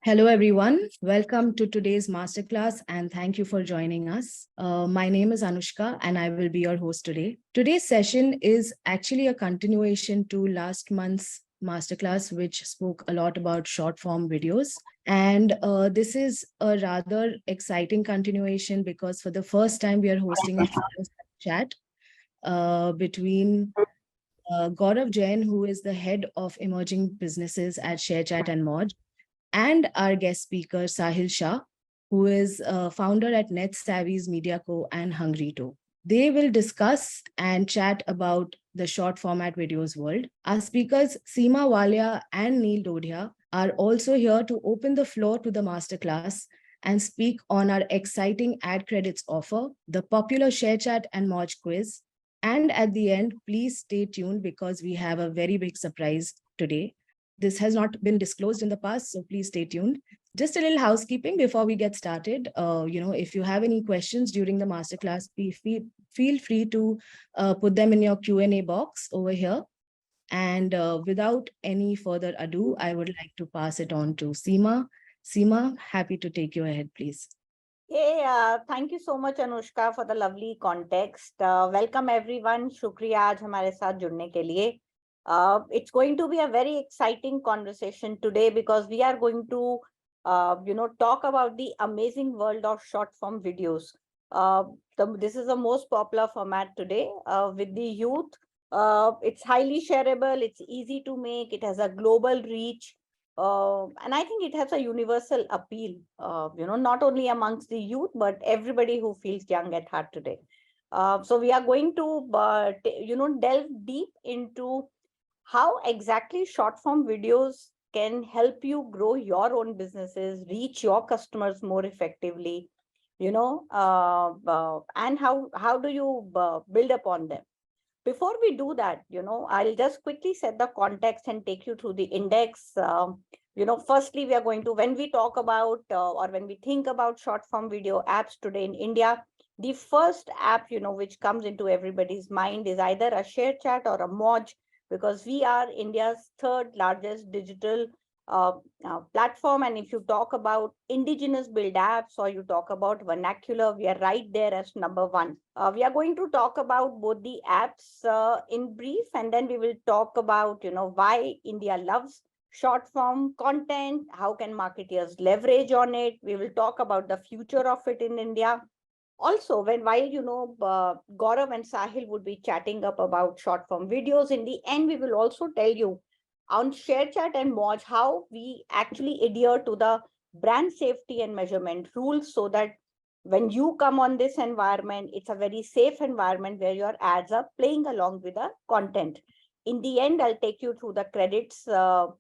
Hello, everyone. Welcome to today's masterclass, and thank you for joining us. My name is Anushka, and I will be your host today. Today's session is actually a continuation to last month's masterclass, which spoke a lot about short form videos. And this is a rather exciting continuation because for the first time, we are hosting a chat between Gaurav Jain, who is the head of emerging businesses at ShareChat and Mod, and our guest speaker, Sahil Shah, who is founder at NetSavvy's Media Co. and Hungry Too. They will discuss and chat about the short format videos world. Our speakers, Seema Walia and Neil Dodhia, are also here to open the floor to the masterclass and speak on our exciting ad credits offer, the popular ShareChat and Moj quiz. And at the end, please stay tuned because we have a very big surprise today. This has not been disclosed in the past, so please stay tuned. Just a little housekeeping before we get started. If you have any questions during the masterclass, feel free to put them in your Q&A box over here. And without any further ado, I would like to pass it on to Seema. Seema, happy to take you ahead, please. Hey, thank you so much, Anushka, for the lovely context. Welcome everyone. Shukriya आज हमारे साथ जुड़ने के लिए. It's going to be a very exciting conversation today because we are going to, talk about the amazing world of short form videos. This is the most popular format today with the youth. It's highly shareable. It's easy to make. It has a global reach. And I think it has a universal appeal, not only amongst the youth, but everybody who feels young at heart today. So we are going to, delve deep into how exactly short form videos can help you grow your own businesses, reach your customers more effectively, and how do you build upon them. Before we do that, I'll just quickly set the context and take you through the index. Firstly, we are going to, when we talk about or when we think about short form video apps today in India, the first app, which comes into everybody's mind is either a ShareChat or a Moj, because we are India's third largest digital platform. And if you talk about indigenous build apps or you talk about vernacular, we are right there as number one. We are going to talk about both the apps in brief, and then we will talk about, why India loves short form content, how can marketers leverage on it. We will talk about the future of it in India. Also, while Gaurav and Sahil would be chatting up about short form videos, in the end, we will also tell you on ShareChat and Moj how we actually adhere to the brand safety and measurement rules so that when you come on this environment, it's a very safe environment where your ads are playing along with the content. In the end, I'll take you through the credits, like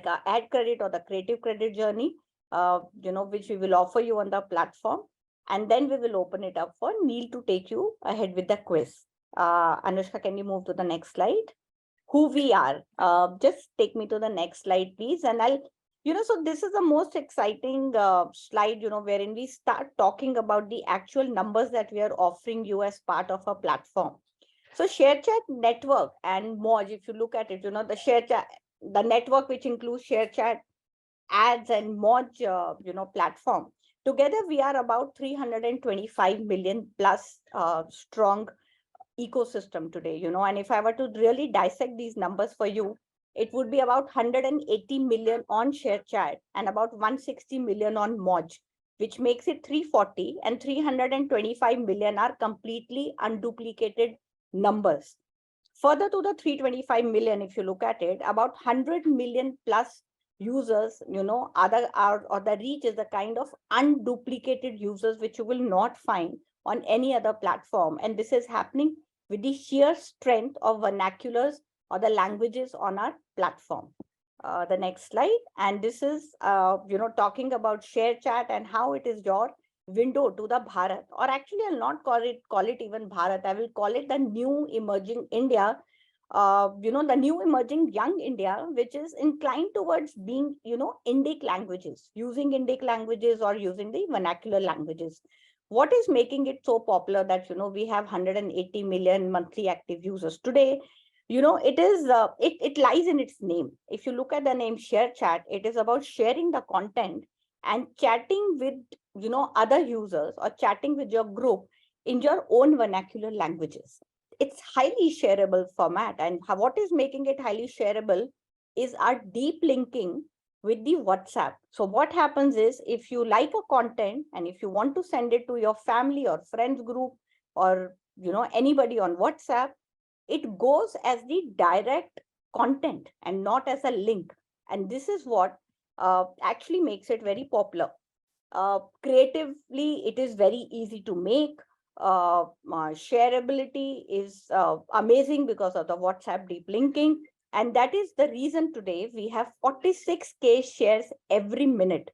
our ad credit or the creative credit journey, which we will offer you on the platform. And then we will open it up for Neil to take you ahead with the quiz. Anushka, can you move to the next slide? Who we are. Just take me to the next slide, please. And I'll, so this is the most exciting slide, wherein we start talking about the actual numbers that we are offering you as part of our platform. So ShareChat network and Moj, if you look at it, the ShareChat, the network which includes ShareChat, ads and Moj, platform. Together, we are about 325 million plus strong ecosystem today, and if I were to really dissect these numbers for you, it would be about 180 million on ShareChat and about 160 million on Moj, which makes it 340, and 325 million are completely unduplicated numbers. Further to the 325 million, if you look at it, about 100 million plus users, or the reach is the kind of unduplicated users which you will not find on any other platform. And this is happening with the sheer strength of vernaculars or the languages on our platform. The next slide. And this is, talking about ShareChat and how it is your window to the Bharat, or actually I'll not call it even Bharat. I will call it the new emerging India, the new emerging young India, which is inclined towards being, Indic languages, using Indic languages or using the vernacular languages. What is making it so popular that, we have 180 million monthly active users today? it is it lies in its name. If you look at the name share chat, it is about sharing the content and chatting with other users or chatting with your group in your own vernacular languages. It's highly shareable format, and what is making it highly shareable is our deep linking with the WhatsApp. So what happens is, if you like a content and if you want to send it to your family or friends group or anybody on WhatsApp, it goes as the direct content and not as a link. And this is what actually makes it very popular. Creatively, it is very easy to make. Shareability is amazing because of the WhatsApp deep linking. And that is the reason today we have 46K shares every minute.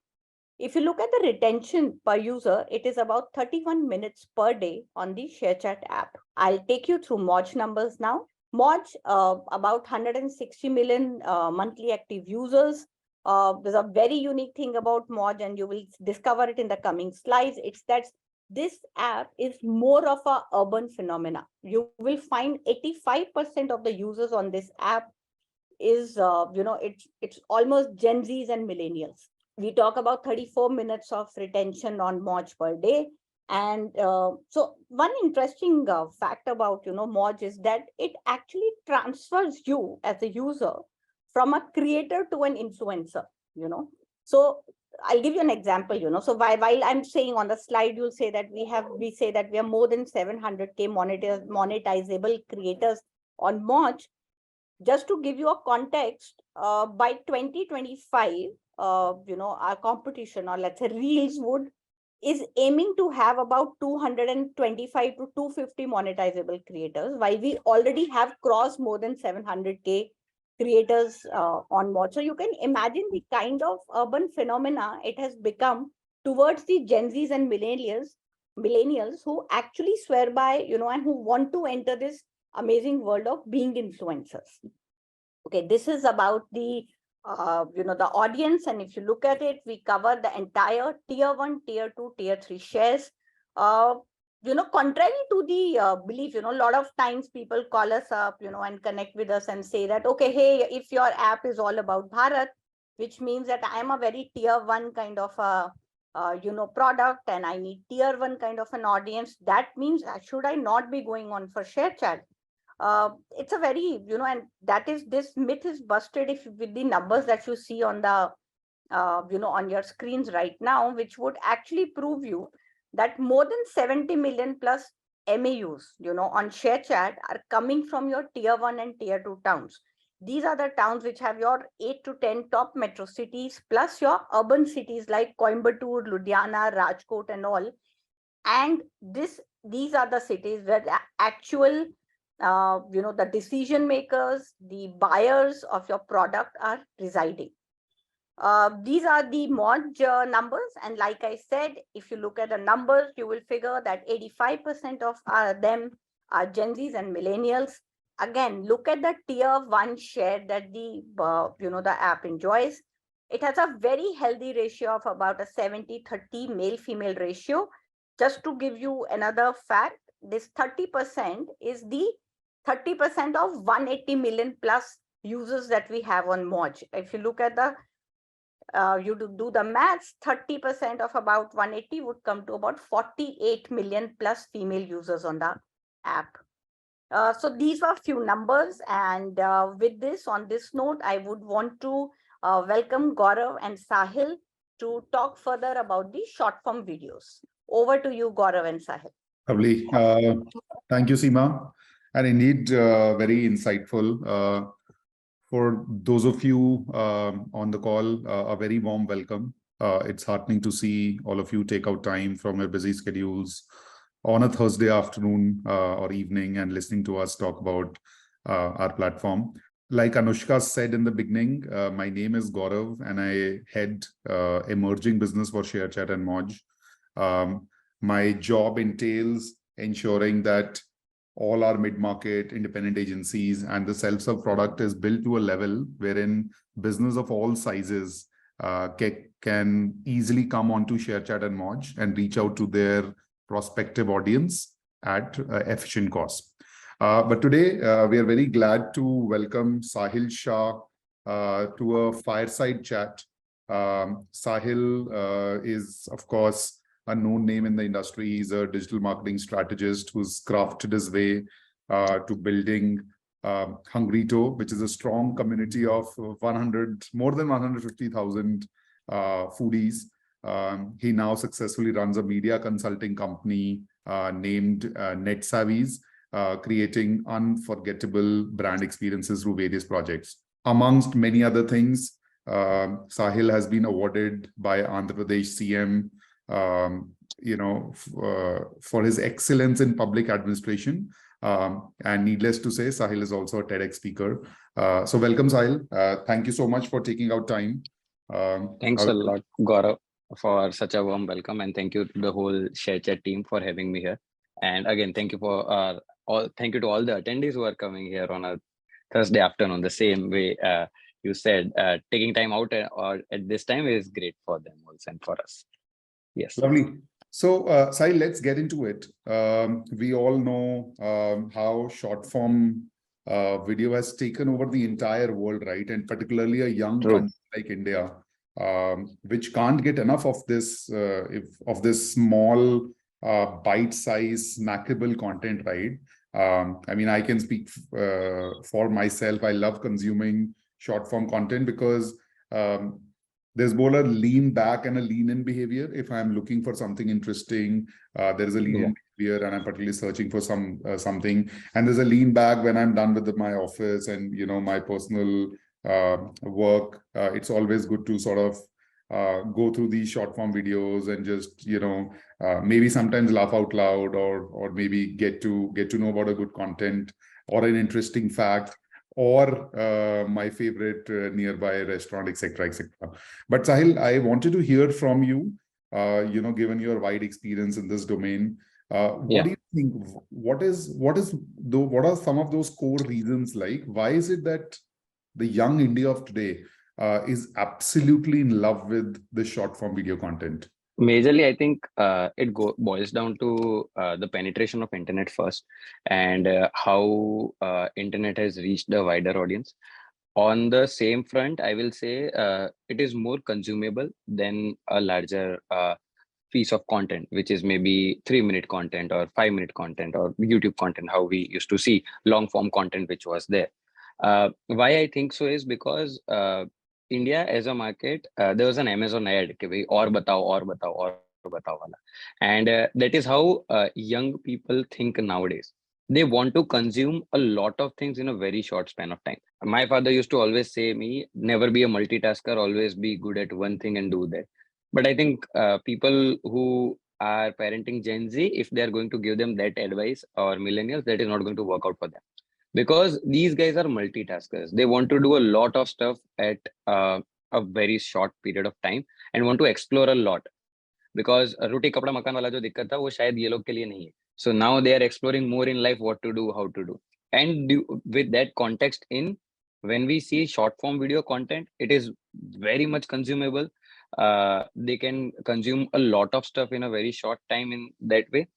If you look at the retention per user, it is about 31 minutes per day on the ShareChat app. I'll take you through Moj numbers now. Moj, about 160 million monthly active users. There's a very unique thing about Moj, and you will discover it in the coming slides. It's that this app is more of a urban phenomena. You will find 85% of the users on this app is, it's almost Gen Zs and millennials. We talk about 34 minutes of retention on Moj per day. And so one interesting fact about, Moj is that it actually transfers you as a user from a creator to an influencer, So I'll give you an example, So while I'm saying on the slide, you'll say that we say that we are more than 700K monetizable creators on Moj. Just to give you a context, by 2025, our competition, or let's say Reels, is aiming to have about 225 to 250 monetizable creators, while we already have crossed more than 700K creators on Moj. So you can imagine the kind of urban phenomena it has become towards the Gen Zs and millennials who actually swear by, and who want to enter this amazing world of being influencers. Okay, this is about the the audience, and if you look at it, we cover the entire tier 1, tier 2, tier 3 shares. Contrary to the belief, a lot of times people call us up, and connect with us and say that, okay, hey, if your app is all about Bharat, which means that I am a very tier 1 kind of a product, and I need tier 1 kind of an audience. That means should I not be going on for ShareChat? It's a very, and that is, this myth is busted if with the numbers that you see on the, on your screens right now, which would actually prove you that more than 70 million plus MAUs, on ShareChat are coming from your tier 1 and tier 2 towns. These are the towns which have your 8 to 10 top metro cities, plus your urban cities like Coimbatore, Ludhiana, Rajkot, and all. And these are the cities where the actual, the decision makers, the buyers of your product are residing. These are the Moj numbers. And like I said, if you look at the numbers, you will figure that 85% of them are Gen Zs and millennials. Again, look at the tier 1 share that the, the app enjoys. It has a very healthy ratio of about a 70-30 male-female ratio. Just to give you another fact, this 30% is the 30% of 180 million plus users that we have on Moj. If you look at the, you do the maths, 30% of about 180 would come to about 48 million plus female users on the app. So these were a few numbers. And with this, on this note, I would want to welcome Gaurav and Sahil to talk further about the short form videos. Over to you, Gaurav and Sahil. Lovely. Thank you, Seema. And indeed, very insightful. For those of you on the call, a very warm welcome. It's heartening to see all of you take out time from your busy schedules on a Thursday afternoon or evening and listening to us talk about our platform. Like Anushka said in the beginning, my name is Gaurav and I head emerging business for ShareChat and Moj. My job entails ensuring that all our mid-market independent agencies and the self-serve product is built to a level wherein business of all sizes can easily come onto ShareChat and Moj and reach out to their prospective audience at efficient cost. But today, we are very glad to welcome Sahil Shah to a fireside chat. Sahil is, of course, a known name in the industry. He's a digital marketing strategist who's crafted his way to building Hungrito, which is a strong community of more than 150,000 foodies. He now successfully runs a media consulting company named Net Savvies, creating unforgettable brand experiences through various projects. Amongst many other things, Sahil has been awarded by Andhra Pradesh CM, for his excellence in public administration. And needless to say, Sahil is also a TEDx speaker. So welcome, Sahil. Thank you so much for taking out time. Thanks a lot, Gaurav, for such a warm welcome, and thank you to the whole ShareChat team for having me here. And again, thank you for thank you to all the attendees who are coming here on a Thursday afternoon. The same way you said, taking time out or at this time is great for them also and for us. Yes. Lovely. So, Sahil, let's get into it. We all know how short form video has taken over the entire world, right? And particularly a young country like India, which can't get enough of this small, bite-sized, snackable content, right? I mean, I can speak for myself. I love consuming short form content because there's both a lean back and a lean in behavior. If I'm looking for something interesting, there is a lean in behavior and I'm particularly searching for something. And there's a lean back when I'm done with my office and, my personal work. It's always good to sort of go through these short form videos and just, maybe sometimes laugh out loud or maybe get to know about a good content or an interesting fact, or my favorite nearby restaurant, etc., etc. But Sahil, I wanted to hear from you. Given your wide experience in this domain, what do you think? What are some of those core reasons? Like, why is it that the young India of today is absolutely in love with the short form video content? Majorly, I think it boils down to the penetration of internet first, and how internet has reached a wider audience. On the same front, I will say it is more consumable than a larger piece of content, which is maybe 3-minute content or 5-minute content or YouTube content, how we used to see long form content, which was there. Why I think so is because India as a market, there was an Amazon ad, aur batao wala. And that is how young people think nowadays. They want to consume a lot of things in a very short span of time. My father used to always say me, never be a multitasker, always be good at one thing and do that. But I think people who are parenting Gen Z, if they are going to give them that advice, or millennials, that is not going to work out for them. Because these guys are multitaskers. They want to do a lot of stuff at a very short period of time and want to explore a lot. Because रोटी कपड़ा मकान वाला जो दिक्कत था वो शायद ये लोग के लिए नहीं है. So now they are exploring more in life what to do, how to do. And with that context when we see short form video content, it is very much consumable. They can consume a lot of stuff in a very short time in that way.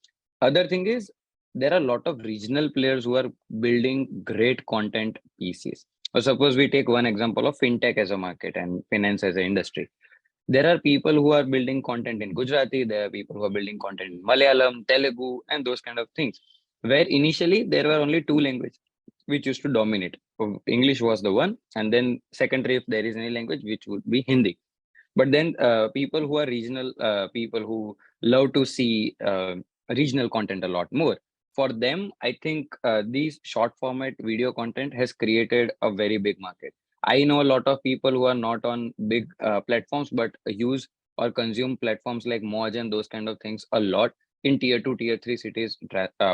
Other thing is, there are a lot of regional players who are building great content pieces. So suppose we take one example of fintech as a market and finance as an industry. There are people who are building content in Gujarati, there are people who are building content in Malayalam, Telugu, and those kind of things. Where initially there were only two languages which used to dominate. English was the one, and then secondary, if there is any language, which would be Hindi. But then people who are regional, people who love to see regional content a lot more. For them, I think these short format video content has created a very big market. I know a lot of people who are not on big platforms, but use or consume platforms like Moj and those kind of things a lot in tier 2, tier 3 cities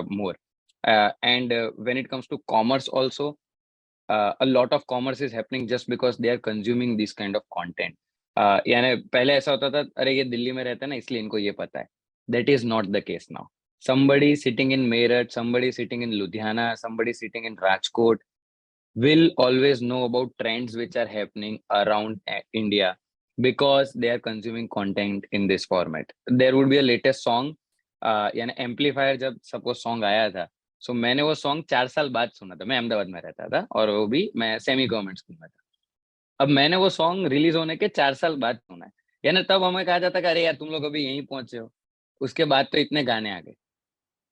more. And when it comes to commerce also, a lot of commerce is happening just because they are consuming this kind of content. यानी पहले ऐसा होता था, अरे ये दिल्ली में रहता है ना इसलिए इनको ये पता है. That is not the case now. Somebody sitting in Meerut, somebody sitting in Ludhiana, somebody sitting in Rajkot will always know about trends which are happening around India because they are consuming content in this format. There would be a latest song, यानी Amplifier जब suppose song आया था, सो मैंने वो song 4 साल बाद सुना था. मैं अहमदाबाद में रहता था और वो भी मैं सेमी गवर्नमेंट स्कूल में था. अब मैंने वो सॉन्ग रिलीज होने के 4 साल बाद सुना है. यानी तब हमें कहा जाता कि अरे यार तुम लोग अभी यहीं पहुंचे हो. उसके बाद तो इतने गाने आ गए.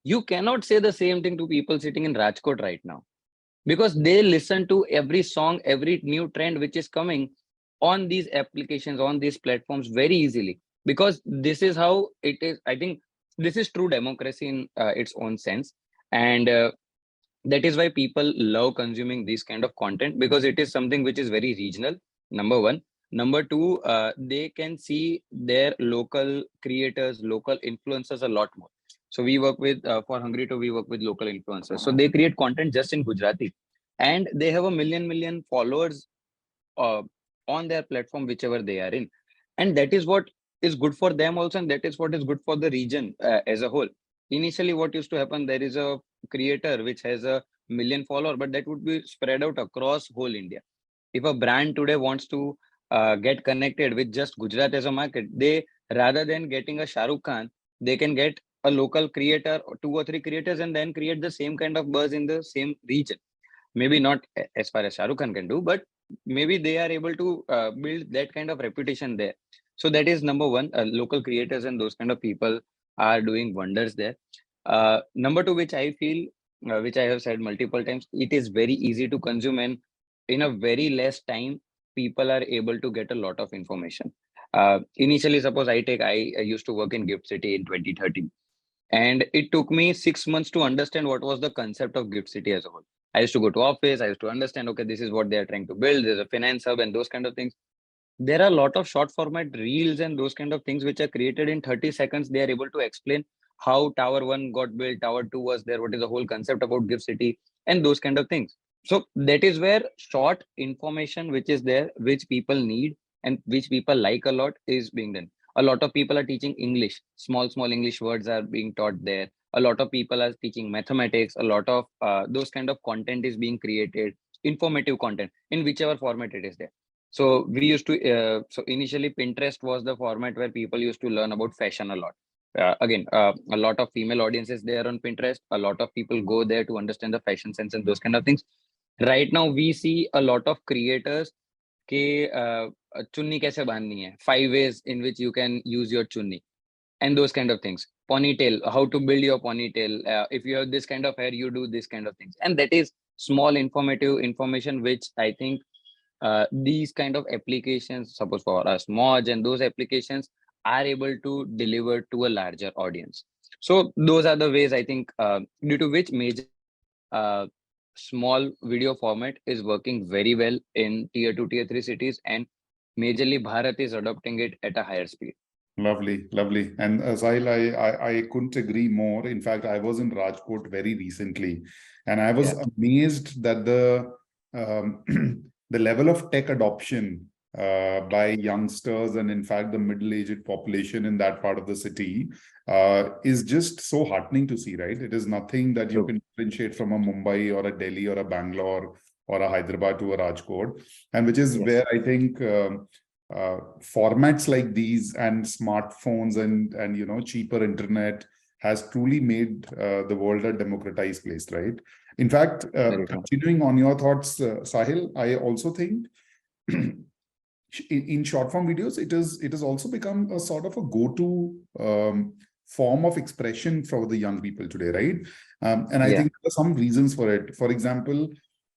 You cannot say the same thing to people sitting in Rajkot right now, because they listen to every song, every new trend which is coming on these applications, on these platforms very easily. Because this is how it is. I think this is true democracy in its own sense. And that is why people love consuming this kind of content, because it is something which is very regional, number one. Number two, they can see their local creators, local influencers a lot more. So we work with, for Hungry to we work with local influencers. So they create content just in Gujarati, and they have a million followers uh, on their platform, whichever they are in. And that is what is good for them also, and that is what is good for the region as a whole. Initially, what used to happen, there is a creator which has a million follower, but that would be spread out across whole India. If a brand today wants to get connected with just Gujarat as a market, they, rather than getting a Shah Rukh Khan, they can get a local creator or 2 or 3 creators and then create the same kind of buzz in the same region. Maybe not as far as Shah Rukh Khan can do, but maybe they are able to build that kind of reputation there. So that is number one. Local creators and those kind of people are doing wonders there. Number two, which I feel, which I have said multiple times, it is very easy to consume, and in a very less time, people are able to get a lot of information. Initially, suppose I used to work in Gift City in 2013. And it took me 6 months to understand what was the concept of Gift City as a whole. I used to go to office, I used to understand, okay, this is what they are trying to build. There's a finance hub and those kind of things. There are a lot of short format reels and those kind of things which are created in 30 seconds. They are able to explain how Tower 1 got built, Tower 2 was there, what is the whole concept about Gift City, and those kind of things. So that is where short information which is there, which people need and which people like a lot, is being done. A lot of people are teaching English. Small English words are being taught there. A lot of people are teaching mathematics. A lot of those kind of content is being created, informative content in whichever format it is there. So we used to, so initially Pinterest was the format where people used to learn about fashion a lot. Again, a lot of female audiences there on Pinterest. A lot of people go there to understand the fashion sense and those kind of things. Right now, we see a lot of creators के चुन्नी कैसे बांधनी है, 5 ways in which you can use your chunni, and those kind of things. Ponytail, how to build your ponytail. If you have this kind of hair, you do this kind of things. And that is small informative information, which I think these kind of applications, suppose for us, Moj and those applications, are able to deliver to a larger audience. So those are the ways, I think, due to which major uh, small video format is working very well in tier 2, tier 3 cities, and majorly Bharat is adopting it at a higher speed. Lovely, lovely. And Sahil, I couldn't agree more. In fact, I was in Rajkot very recently, and I was amazed that the level of tech adoption by youngsters and in fact the middle-aged population in that part of the city is just so heartening to see, right? It is nothing that you can differentiate from a Mumbai or a Delhi or a Bangalore or a Hyderabad to a Rajkot, and which is where I think formats like these and smartphones and cheaper internet has truly made the world a democratized place, right? In fact, continuing on your thoughts, Sahil, I also think in short form videos, it has also become a sort of a go-to form of expression for the young people today, right? And I think there are some reasons for it. For example,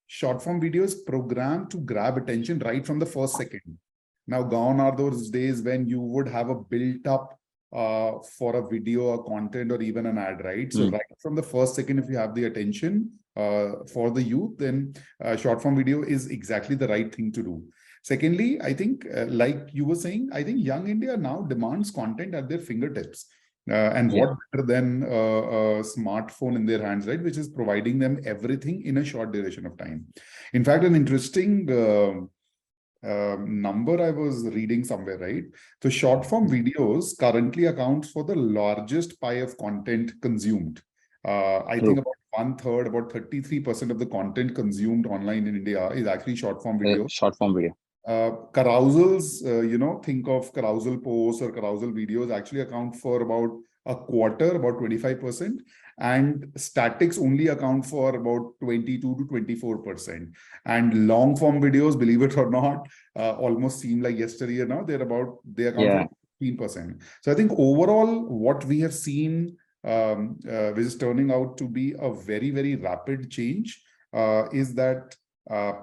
short form videos programmed to grab attention right from the first second. Now, gone are those days when you would have a built-up for a video, a content, or even an ad, right? So right from the first second, if you have the attention for the youth, then short form video is exactly the right thing to do. Secondly, I think, like you were saying, I think young India now demands content at their fingertips. And what better than a smartphone in their hands, right? Which is providing them everything in a short duration of time. In fact, an interesting number I was reading somewhere, right? So short form videos currently account for the largest pie of content consumed. I think about 1/3, about 33% of the content consumed online in India is actually short form video. Short form video. Carousels, think of carousel posts or carousel videos actually account for about a quarter, about 25%. and statics only account for about 22 to 24%. And long form videos, believe it or not, almost seem like yesteryear now. They account for 15%. So I think overall, what we have seen, which is turning out to be a very, very rapid change, is that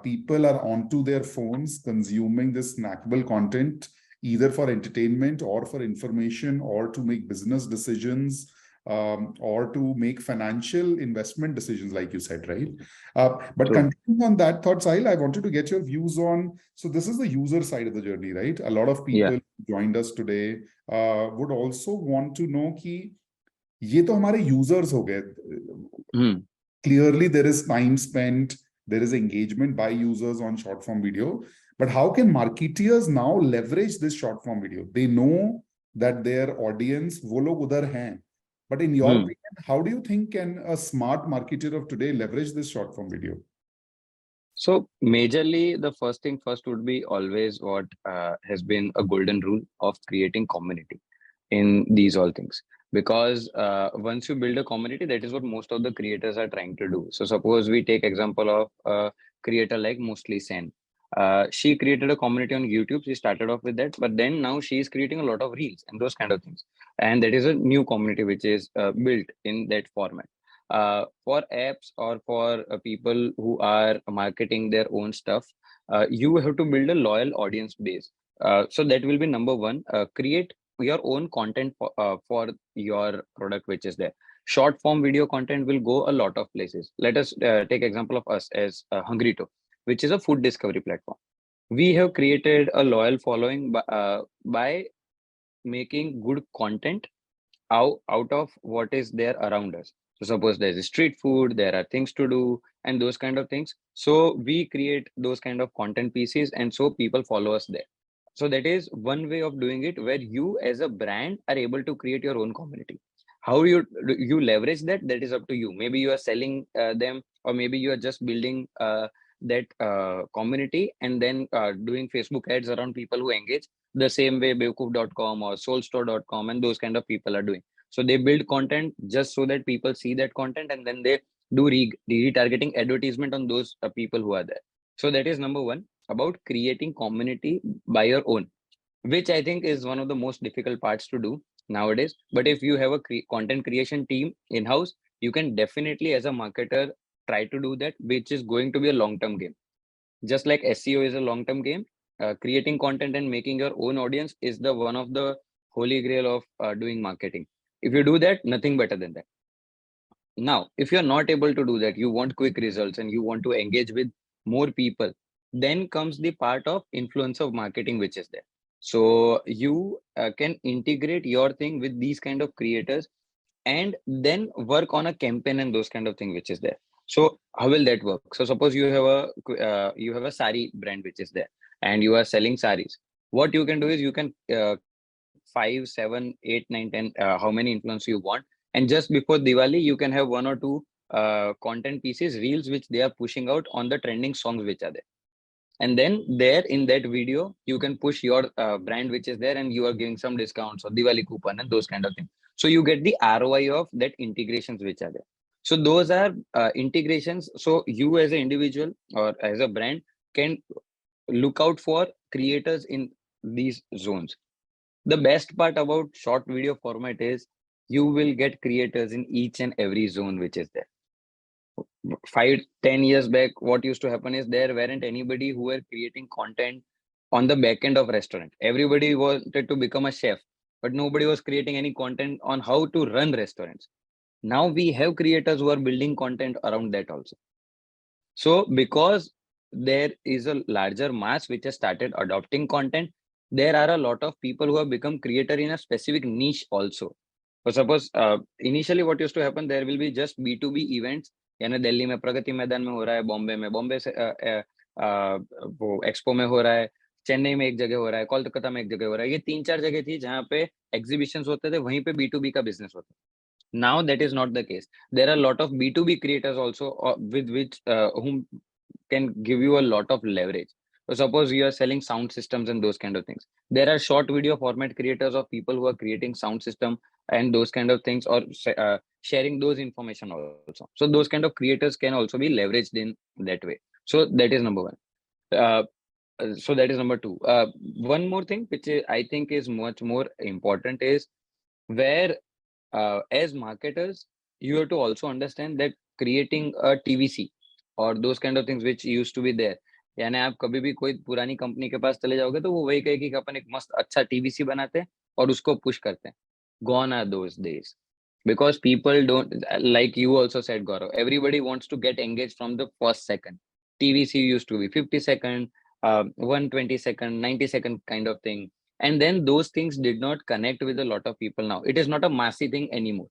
people are onto their phones consuming this snackable content, either for entertainment or for information or to make business decisions, or to make financial investment decisions, like you said, right? But True. continuing on that thought, Sahil, I wanted to get your views on, so this is the user side of the journey, right? A lot of people who joined us today would also want to know कि ये तो हमारे users हो गए. Clearly, there is time spent, there is engagement by users on short form video. But how can marketeers now leverage this short form video? They know that their audience, वो लोग उधर हैं. But in your opinion, how do you think can a smart marketer of today leverage this short form video? So majorly, the first thing first would be always what has been a golden rule of creating community in these all things. Because once you build a community, that is what most of the creators are trying to do. So suppose we take example of a creator like Mostly Sen. She created a community on YouTube. She started off with that, but then now she is creating a lot of reels and those kind of things. And that is a new community which is built in that format. For apps or for people who are marketing their own stuff, you have to build a loyal audience base. So that will be number one. Create your own content for your product which is there. Short form video content will go a lot of places. Let us take example of us as Hungryto, which is a food discovery platform. We have created a loyal following by making good content out of what is there around us. So suppose there's street food, there are things to do and those kind of things. So we create those kind of content pieces and so people follow us there. So that is one way of doing it where you as a brand are able to create your own community. How you leverage that, that is up to you. Maybe you are selling them, or maybe you are just building that community and then doing Facebook ads around people who engage the same way bewkoof.com or soulstore.com and those kind of people are doing. So they build content just so that people see that content and then they do retargeting advertisement on those people who are there. So that is number one, about creating community by your own, which I think is one of the most difficult parts to do nowadays. But if you have a content creation team in-house, you can definitely as a marketer try to do that, which is going to be a long-term game. Just like SEO is a long-term game, creating content and making your own audience is the one of the holy grail of doing marketing. If you do that, nothing better than that. Now, if you're not able to do that, you want quick results and you want to engage with more people, then comes the part of influencer marketing, which is there. So you can integrate your thing with these kind of creators and then work on a campaign and those kind of thing, which is there. So how will that work? So suppose you have a sari brand which is there and you are selling saris. What you can do is you can pick 5, 7, 8, 9, 10, how many influencers you want. And just before Diwali, you can have 1 or 2 content pieces, reels, which they are pushing out on the trending songs which are there. And then there in that video, you can push your brand which is there and you are giving some discounts or Diwali coupon and those kind of things. So you get the ROI of that integrations which are there. So those are integrations. So you as an individual or as a brand can look out for creators in these zones. The best part about short video format is you will get creators in each and every zone which is there. 5, 10 years back, what used to happen is there weren't anybody who were creating content on the back end of restaurant. Everybody wanted to become a chef, but nobody was creating any content on how to run restaurants. Now we have creators who are building content around that also. So because there is a larger mass which has started adopting content, there are a lot of people who have become creator in a specific niche also. So suppose initially what used to happen, there will be just B2B events, यानी दिल्ली में प्रगति मैदान में हो रहा है, बॉम्बे से वो expo में हो रहा है, चेन्नई में एक जगह हो रहा है, कोलकाता में एक जगह हो रहा है. ये 3-4 जगह थी जहाँ पे एग्जीबिशंस होते थे, वहीं पे B2B का बिजनेस होता. Now that is not the case. There are a lot of B2B creators also with which whom can give you a lot of leverage. So suppose you are selling sound systems and those kind of things. There are short video format creators of people who are creating sound system and those kind of things, or sharing those information also. So those kind of creators can also be leveraged in that way. So that is number one. So that is number two. One more thing which I think is much more important is where as marketers you have to also understand that creating a TVC or those kind of things which used to be there, यानी आप कभी भी कोई पुरानी company के पास चले जाओगे तो वो वही कहेगी कि अपन एक मस्त अच्छा टीवीसी बनाते हैं और उसको पुश करते हैं. Gone are those days, because people don't, like you also said, Gaurav, everybody wants to get engaged from the first second. TVC used to be 50-second, 120-second, 90-second kind of thing. And then those things did not connect with a lot of people. Now it is not a massy thing anymore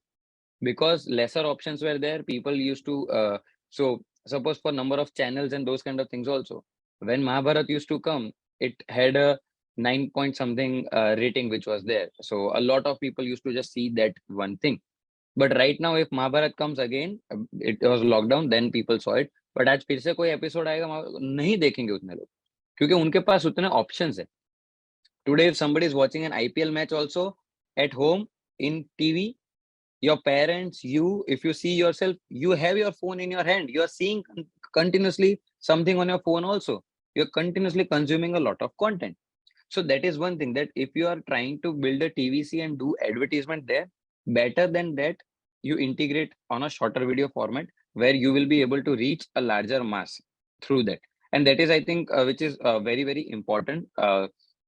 because lesser options were there. People used to, so suppose for number of channels and those kind of things also, when Mahabharat used to come, it had a 9 point something rating which was there. So a lot of people used to just see that one thing. But right now if Mahabharat comes again, it was lockdown, then people saw it. But आज फिर से कोई episode आएगा, नहीं देखेंगे उतने लोग क्योंकि उनके पास उतने ऑप्शंस है. Today if somebody is watching an IPL match also at home in TV, your parents, you, if you see yourself, you have your phone in your hand, you are seeing continuously something on your phone also, you're continuously consuming a lot of content. So that is one thing, that if you are trying to build a TVC and do advertisement there, better than that you integrate on a shorter video format where you will be able to reach a larger mass through that. And that is, I think, which is very, very important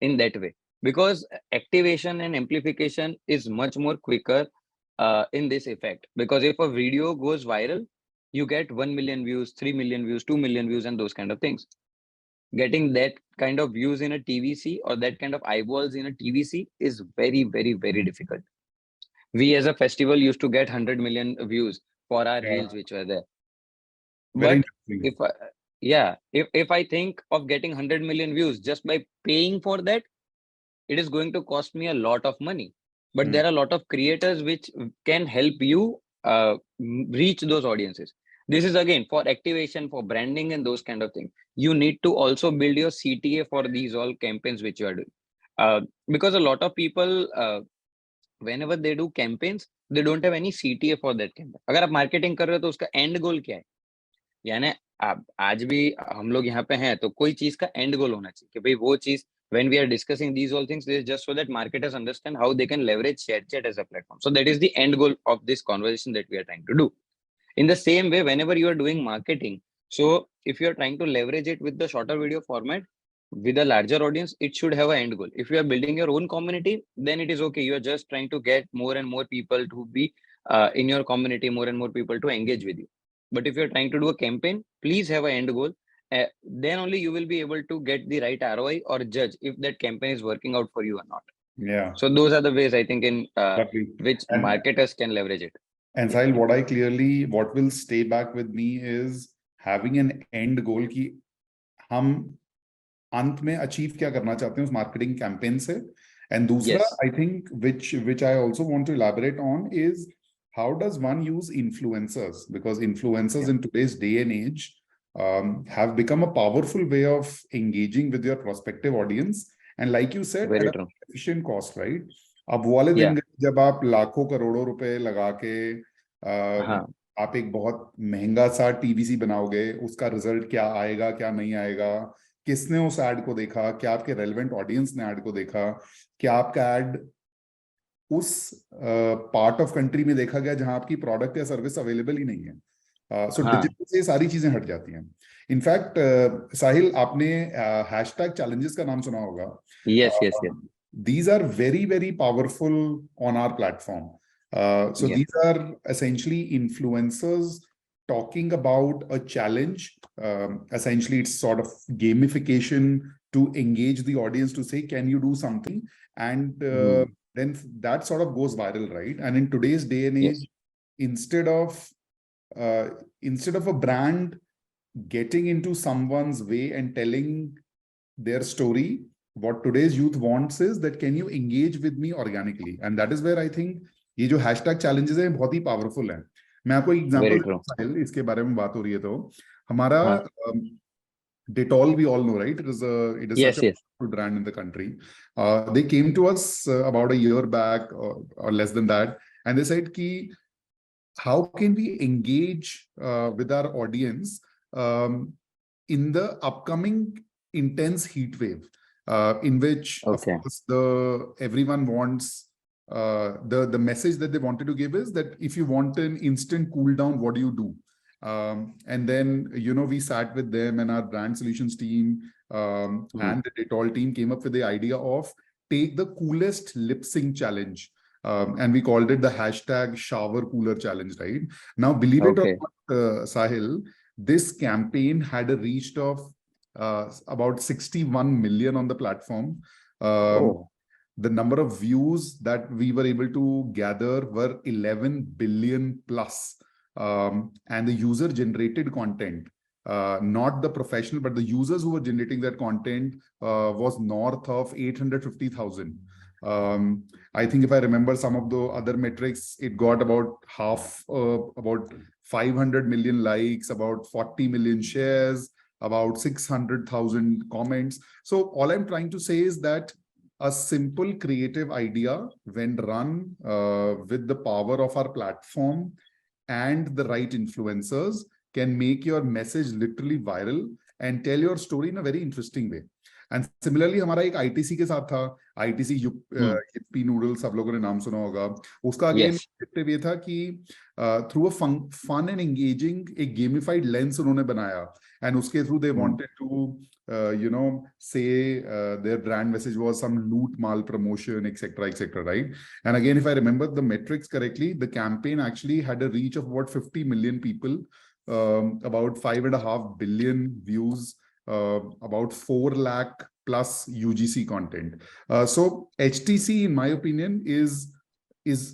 in that way, because activation and amplification is much more quicker in this effect. Because if a video goes viral, you get 1 million views, 3 million views, 2 million views, and those kind of things. Getting that kind of views in a TVC or that kind of eyeballs in a TVC is very, very, very difficult. We as a festival used to get 100 million views for our reels which were there. Very But if I think of getting 100 million views just by paying for that, it is going to cost me a lot of money. But there are a lot of creators which can help you reach those audiences. This is again for activation, for branding and those kind of things. You need to also build your CTA for these all campaigns which you are doing. Because a lot of people, whenever they do campaigns, they don't have any CTA for that campaign. अगर आप marketing कर रहे हो तो उसका end goal क्या है? यानी आप आज भी हम लोग यहाँ पे हैं तो कोई चीज का end goal होना चाहिए कि भाई वो चीज, when we are discussing these all things, this is just so that marketers understand how they can leverage ShareChat as a platform. So that is the end goal of this conversation that we are trying to do. In the same way, whenever you are doing marketing, so if you are trying to leverage it with the shorter video format, with a larger audience, it should have an end goal. If you are building your own community, then it is okay. You are just trying to get more and more people to be in your community, more and more people to engage with you. But if you're trying to do a campaign, please have an end goal. Then only you will be able to get the right ROI or judge if that campaign is working out for you or not. Yeah. So those are the ways I think in which And- marketers can leverage it. And Sahil, what will stay back with me is having an end goal कि हम अंत में achieve क्या करना चाहते हैं उस marketing campaign से. एंड दूसरा, Yes. I think which I also want to elaborate on is how does one use influencers, because influencers in today's day and age have become a powerful way of engaging with your prospective audience, and like you said, Very at true. an efficient cost, right? अब वो वाले दिन जब आप लाखों करोड़ों रुपए लगा के आप एक बहुत महंगा सा टीवीसी बनाओगे, उसका रिजल्ट क्या आएगा क्या नहीं आएगा, किसने उस एड को देखा, क्या आपके रेलेवेंट ऑडियंस ने एड को देखा, क्या आपका एड उस पार्ट ऑफ कंट्री में देखा गया जहां आपकी प्रोडक्ट या सर्विस अवेलेबल ही नहीं है. सो डिजिटल से सारी चीजें हट जाती हैं. इनफैक्ट साहिल, आपने हैशटैग चैलेंजेस का नाम सुना होगा. Yes. These are very, very powerful on our platform. So these are essentially influencers talking about a challenge. Essentially, it's sort of gamification to engage the audience to say, can you do something? And then that sort of goes viral, right? And in today's day and age, instead of a brand getting into someone's way and telling their story, what today's youth wants is that can you engage with me organically? And that is where I think ये जो hashtag challenges हैं बहुत ही powerful हैं. मैं आपको example देता हूं, इसके बारे में बात हो रही है तो हमारा Dettol, we all know, right? It is such Yes, a yes. powerful brand in the country. They came to us about a year back or less than that, and they said, "Ki, how can we engage with our audience um, in the upcoming intense heat wave, in which, of Okay. course, the everyone wants the message that they wanted to give is that if you want an instant cool down, what do you do?" And then, we sat with them, and our brand solutions team and the Dettol team came up with the idea of take the coolest lip sync challenge. And we called it the hashtag shower cooler challenge, right? Now, believe it or Okay. not, Sahil, this campaign had a reach of about 61 million on the platform. Um, Oh, the number of views that we were able to gather were 11 billion plus. And the user generated content, not the professional, but the users who were generating that content was north of 850,000. I think if I remember some of the other metrics, it got about about 500 million likes, about 40 million shares, about 600,000 comments. So all I'm trying to say is that a simple creative idea, when run with the power of our platform and the right influencers, can make your message literally viral and tell your story in a very interesting way. And similarly, हमारा एक ITC के साथ था, ITC yippee noodles, सब लोगों ने नाम सुना होगा. उसका again yes. objective ये था कि through a fun and engaging a gamified lens उन्होंने बनाया, and उसके through they wanted to say their brand message was some loot mal promotion, etc., right? And again, if I remember the metrics correctly, the campaign actually had a reach of about 50 million people, about 5.5 billion views, about 4 lakh plus UGC content. So HTC, in my opinion, is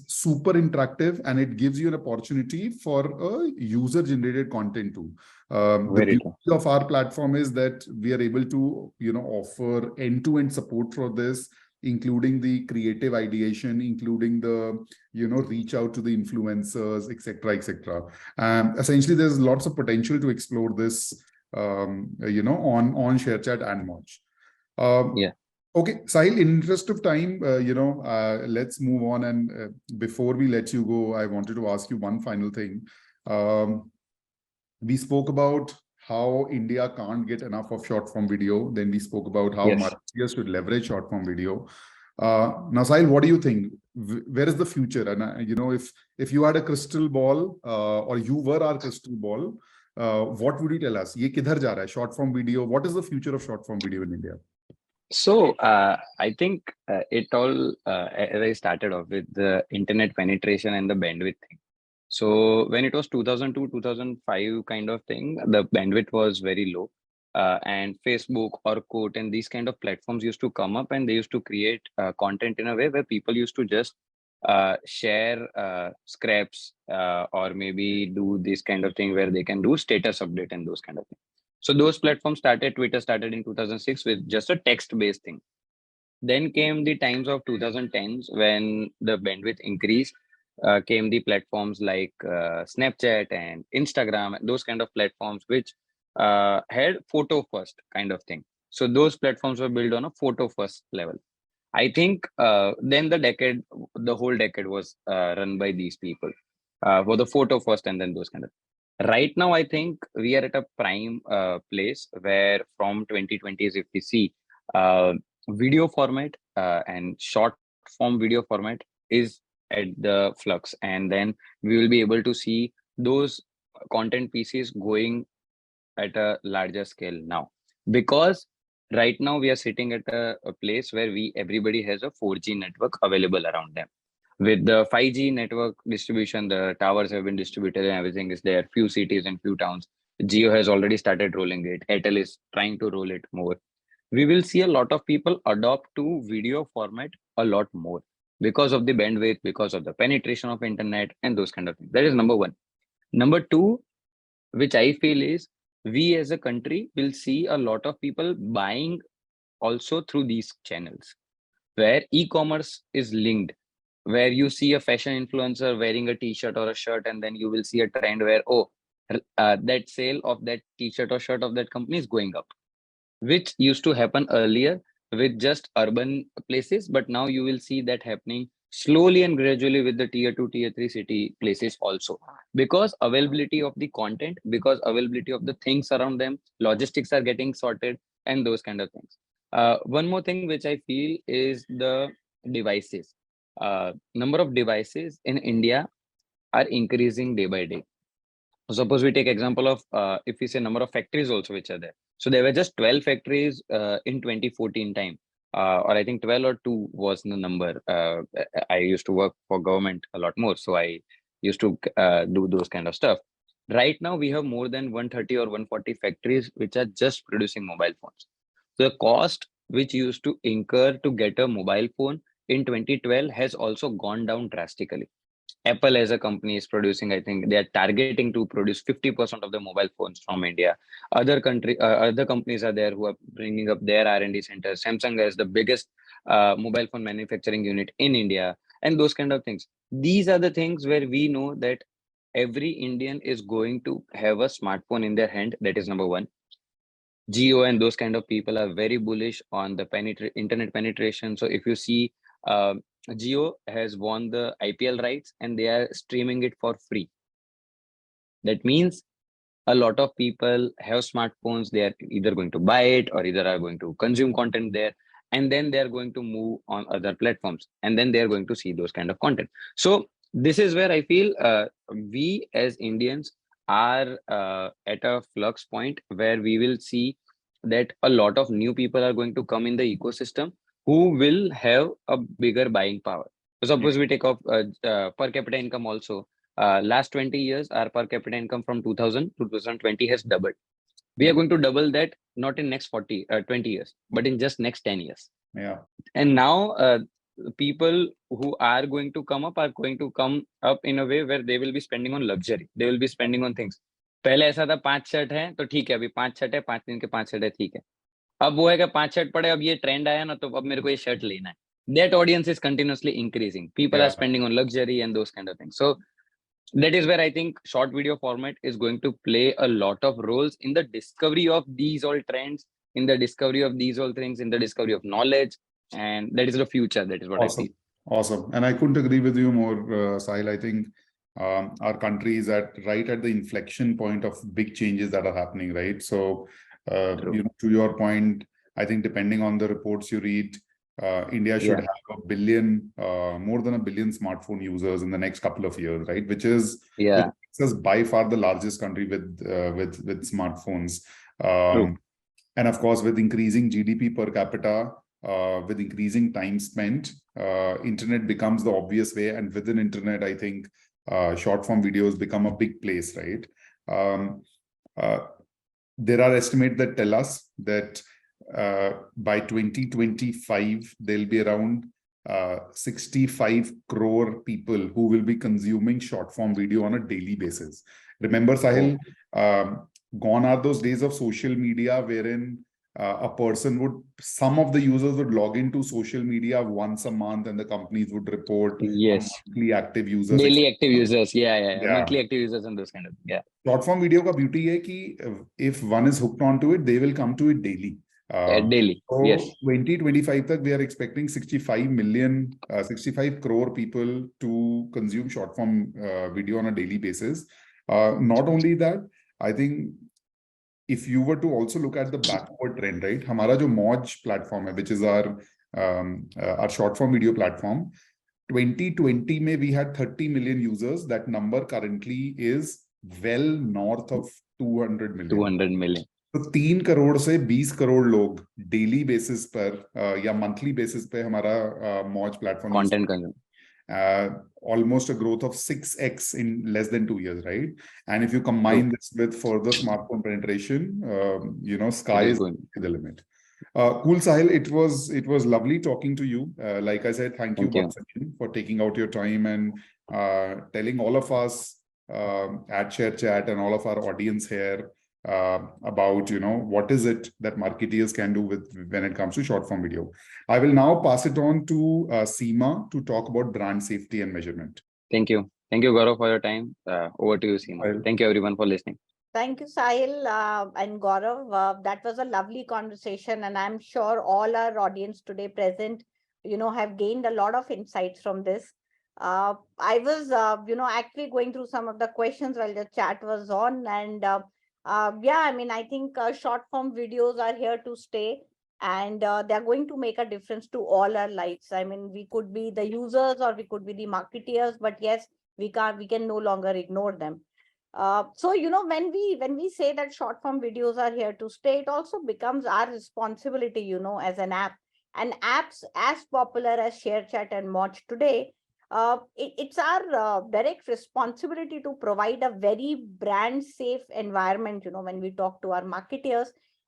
super interactive, and it gives you an opportunity for a user generated content too. The Very beauty true. of our platform is that we are able to offer end-to-end support for this, including the creative ideation, including the reach out to the influencers, etc. Essentially, there's lots of potential to explore this on ShareChat and Merge. Yeah. Okay, Sahil, in interest of time, let's move on. And before we let you go, I wanted to ask you one final thing. We spoke about how India can't get enough of short form video. Then we spoke about how Yes. marketers should leverage short form video. Now, Sahil, what do you think? Where is the future? And if you had a crystal ball, or you were our crystal ball, what would you tell us? Ye kidhar ja raha hai? Short form video. What is the future of short form video in India? So I think it all, as I started off with the internet penetration and the bandwidth thing. So when it was 2002, 2005 kind of thing, the bandwidth was very low. And Facebook, Orkut, and these kind of platforms used to come up, and they used to create content in a way where people used to just share scraps, or maybe do this kind of thing where they can do status update and those kind of things. So those platforms started, Twitter started in 2006 with just a text-based thing. Then came the times of 2010s when the bandwidth increased. Came the platforms like Snapchat and Instagram, those kind of platforms which had photo first kind of thing. So those platforms were built on a photo first level. I think then the whole decade was run by these people for the photo first, and then those kind of. Right now, I think we are at a prime place where from 2020s, if we see video format and short form video format is at the flux, and then we will be able to see those content pieces going at a larger scale now, because right now we are sitting at a place where everybody has a 4G network available around them. With the 5G network distribution, the towers have been distributed and everything is there. Few cities and few towns. Geo has already started rolling it. Airtel is trying to roll it more. We will see a lot of people adopt to video format a lot more because of the bandwidth, because of the penetration of internet and those kind of things. That is number one. Number two, which I feel is we as a country will see a lot of people buying also through these channels where e-commerce is linked, where you see a fashion influencer wearing a t-shirt or a shirt, and then you will see a trend where, that sale of that t-shirt or shirt of that company is going up. which used to happen earlier with just urban places, but now you will see that happening slowly and gradually with the tier 2, tier 3 city places also, because availability of the content, because availability of the things around them, logistics are getting sorted, and those kind of things. One more thing which I feel is the devices. Number of devices in India are increasing day by day. Suppose we take example of if we say number of factories also which are there. So there were just 12 factories in 2014 time, or I think 12 or 2 was the number. I used to work for government a lot more, so I used to do those kind of stuff. Right now we have more than 130 or 140 factories which are just producing mobile phones. So the cost which used to incur to get a mobile phone in 2012 has also gone down drastically. Apple as a company is producing, I think they are targeting to produce 50% of the mobile phones from India. Other companies are there who are bringing up their R&D centers. Samsung has the biggest mobile phone manufacturing unit in India, and those kind of things. These are the things where we know that every Indian is going to have a smartphone in their hand. That is number one. Geo and those kind of people are very bullish on the internet penetration. So if you see, Geo has won the IPL rights and they are streaming it for free. That means a lot of people have smartphones. They are either going to buy it or either are going to consume content there, and then they are going to move on other platforms, and then they are going to see those kind of content. So this is where I feel we as Indians are at a flux point where we will see that a lot of new people are going to come in the ecosystem who will have a bigger buying power. So suppose we take off per capita income also. Last 20 years, our per capita income from 2000 to 2020 has doubled. We are going to double that not in next 20 years, but in just next 10 years. Yeah. And now people who are going to come up in a way where they will be spending on luxury. They will be spending on things. पहले ऐसा था 5 shirt है तो ठीक है, अभी 5 shirt है, 5 दिन के 5 शर्ट है, ठीक है. अब वो है कि 5 शर्ट पड़े, अब ये ट्रेंड आया ना, तो अब मेरे को ये शर्ट लेना है. That audience is continuously increasing. People are spending on luxury and those kind of things. So that is where I think short video format is going to play a lot of roles in the discovery of these all trends, in the discovery of these all things, in the discovery of knowledge, and that is the future. That is what I feel. Awesome. And I couldn't agree with you more, Sahil. I think our country is right at the inflection point of big changes that are happening, right? So, to your point, I think depending on the reports you read, India should have more than a billion smartphone users in the next couple of years, right? Which makes us by far the largest country with smartphones. And of course, with increasing GDP per capita, with increasing time spent, internet becomes the obvious way. And within internet, I think short form videos become a big place, right? There are estimates that tell us that by 2025, there'll be around 65 crore people who will be consuming short form video on a daily basis. Remember, Sahil, gone are those days of social media wherein some of the users would log into social media once a month and the companies would report monthly active users. Daily active users, monthly active users and those kind of, Short form video ka beauty hai ki if one is hooked onto it, they will come to it daily. Daily, so 2025 tak we are expecting 65 crore people to consume short form video on a daily basis. Not only that, I think if you were to also look at the backward trend, right? Hamara jo Moj platform hai, which is our short form video platform, 2020 mein we had 30 million users. That number currently is well north of 200 million. 200 million. तो 3 करोड़ से 20 करोड़ लोग daily basis पर या monthly basis पे हमारा मौज platform content consume, almost a growth of 6x in less than 2 years, right? And if you combine this with further smartphone penetration, sky is the limit. Cool, Sahil. It was lovely talking to you. Like I said, thank you once again for taking out your time and telling all of us at Share Chat and all of our audience here about what is it that marketeers can do when it comes to short form video. I will now pass it on to Seema to talk about brand safety and measurement. Thank you, Gaurav, for your time. Over to you, Seema. Thank you everyone for listening. Thank you, Sahil and Gaurav. That was a lovely conversation, and I'm sure all our audience today present, have gained a lot of insights from this. I was, actually going through some of the questions while the chat was on, and yeah, I mean, I think short form videos are here to stay, and they're going to make a difference to all our lives. I mean, we could be the users or we could be the marketeers, but yes, we can no longer ignore them. So when we say that short form videos are here to stay, it also becomes our responsibility, as an app. And apps as popular as ShareChat and Watch today, it's our direct responsibility to provide a very brand safe environment, when we talk to our marketeers.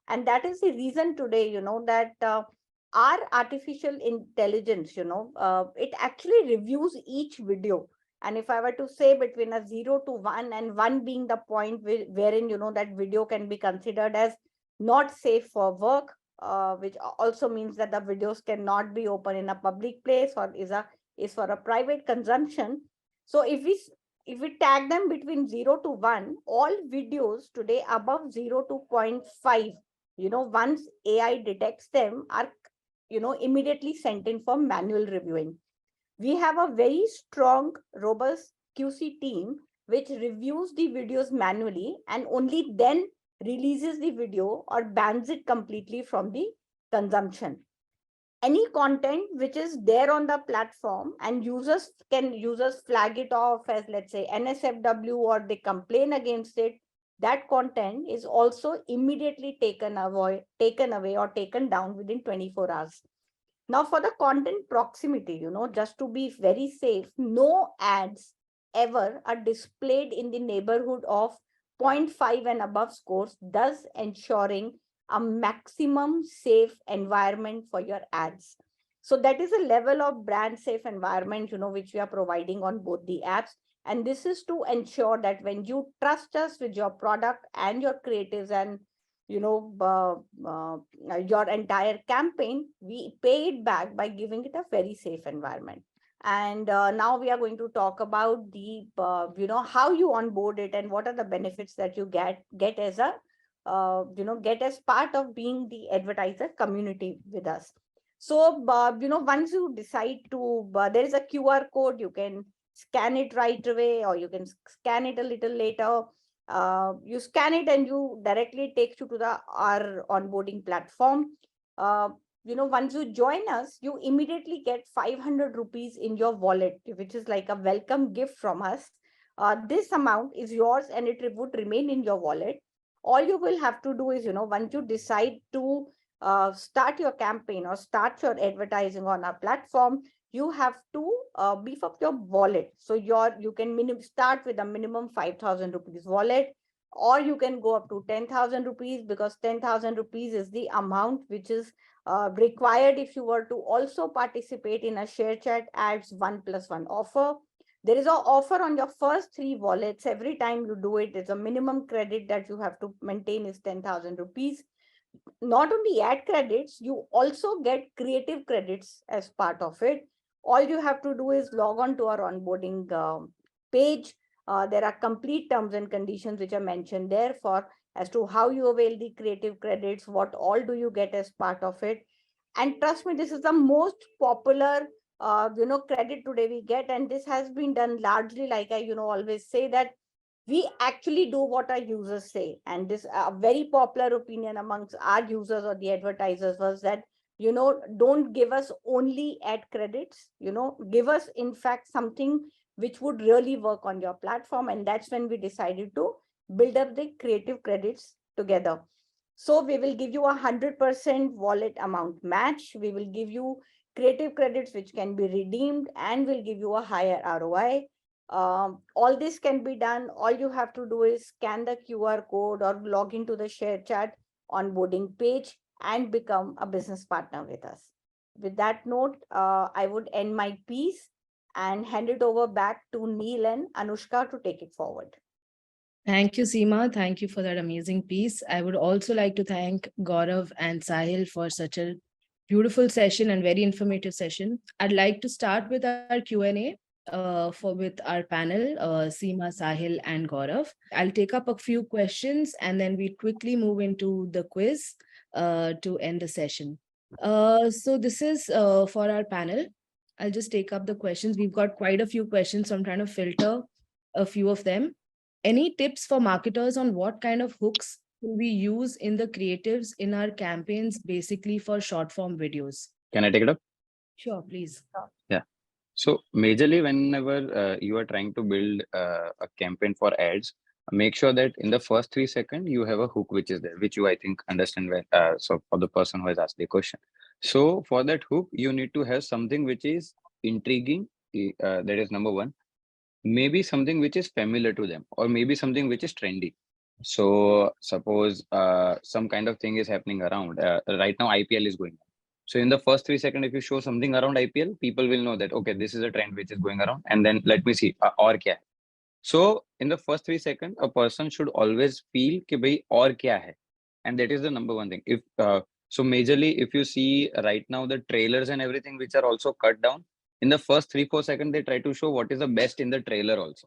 And that is the reason today, that our artificial intelligence, it actually reviews each video. And if I were to say between a 0 to 1, and 1 being the point wherein, that video can be considered as not safe for work, which also means that the videos cannot be open in a public place or is for a private consumption. So if we tag them between 0 to 1, all videos today above 0 to 0.5, once AI detects them, are, immediately sent in for manual reviewing. We have a very strong, robust QC team which reviews the videos manually and only then releases the video or bans it completely from the consumption. Any content which is there on the platform and users flag it off as, let's say, NSFW, or they complain against it, that content is also immediately taken away or taken down within 24 hours. Now, for the content proximity, just to be very safe, no ads ever are displayed in the neighborhood of 0.5 and above scores, thus ensuring a maximum safe environment for your ads. So that is a level of brand safe environment, which we are providing on both the apps. And this is to ensure that when you trust us with your product and your creatives and your entire campaign, we pay it back by giving it a very safe environment. And now we are going to talk about the how you onboard it and what are the benefits that you get as a get as part of being the advertiser community with us. So once you decide to, there is a QR code, you can scan it right away, or you can scan it a little later. You scan it and you directly takes you to the our onboarding platform. Once you join us, you immediately get 500 rupees in your wallet, which is like a welcome gift from us. This amount is yours and it would remain in your wallet. All you will have to do is, once you decide to start your campaign or start your advertising on our platform, you have to beef up your wallet. So you can start with a minimum 5,000 rupees wallet, or you can go up to 10,000 rupees, because 10,000 rupees is the amount which is required if you were to also participate in a ShareChat ads 1+1 offer. There is an offer on your first 3 wallets. Every time you do it, there's a minimum credit that you have to maintain is 10,000 rupees. Not only ad credits, you also get creative credits as part of it. All you have to do is log on to our onboarding page. There are complete terms and conditions which are mentioned there for as to how you avail the creative credits, what all do you get as part of it. And trust me, this is the most popular credit today we get, and this has been done largely, like I always say, that we actually do what our users say. And this a very popular opinion amongst our users or the advertisers was that, don't give us only ad credits, give us in fact something which would really work on your platform. And that's when we decided to build up the creative credits together. So we will give you 100% wallet amount match. We will give you creative credits which can be redeemed, and will give you a higher ROI. All this can be done. All you have to do is scan the QR code or log into the ShareChat onboarding page and become a business partner with us. With that note, I would end my piece and hand it over back to Neil and Anushka to take it forward. Thank you, Seema. Thank you for that amazing piece. I would also like to thank Gaurav and Sahil for such a beautiful session and very informative session. I'd like to start with our Q&A. for with our panel, Seema, Sahil, and Gaurav. I'll take up a few questions and then we quickly move into the quiz to end the session. So this is for our panel. I'll just take up the questions. We've got quite a few questions, so I'm trying to filter a few of them. Any tips for marketers on what kind of hooks will we use in the creatives in our campaigns, basically for short form videos? Can I take it up? Sure, please. Yeah. So majorly, whenever you are trying to build a campaign for ads, make sure that in the first 3 seconds you have a hook which is there, which you I think understand when. So for the person who has asked the question, so for that hook you need to have something which is intriguing. That is number one. Maybe something which is familiar to them, or maybe something which is trendy. So suppose some kind of thing is happening around. Right now IPL is going on. So in the first 3 seconds, if you show something around IPL, people will know that, okay, this is a trend which is going around. And then let me see, or kya hai. So in the first 3 seconds, a person should always feel कि भाई और क्या है. And that is the number one thing. If so majorly, if you see right now the trailers and everything which are also cut down, in the first 3-4 seconds, they try to show what is the best in the trailer also.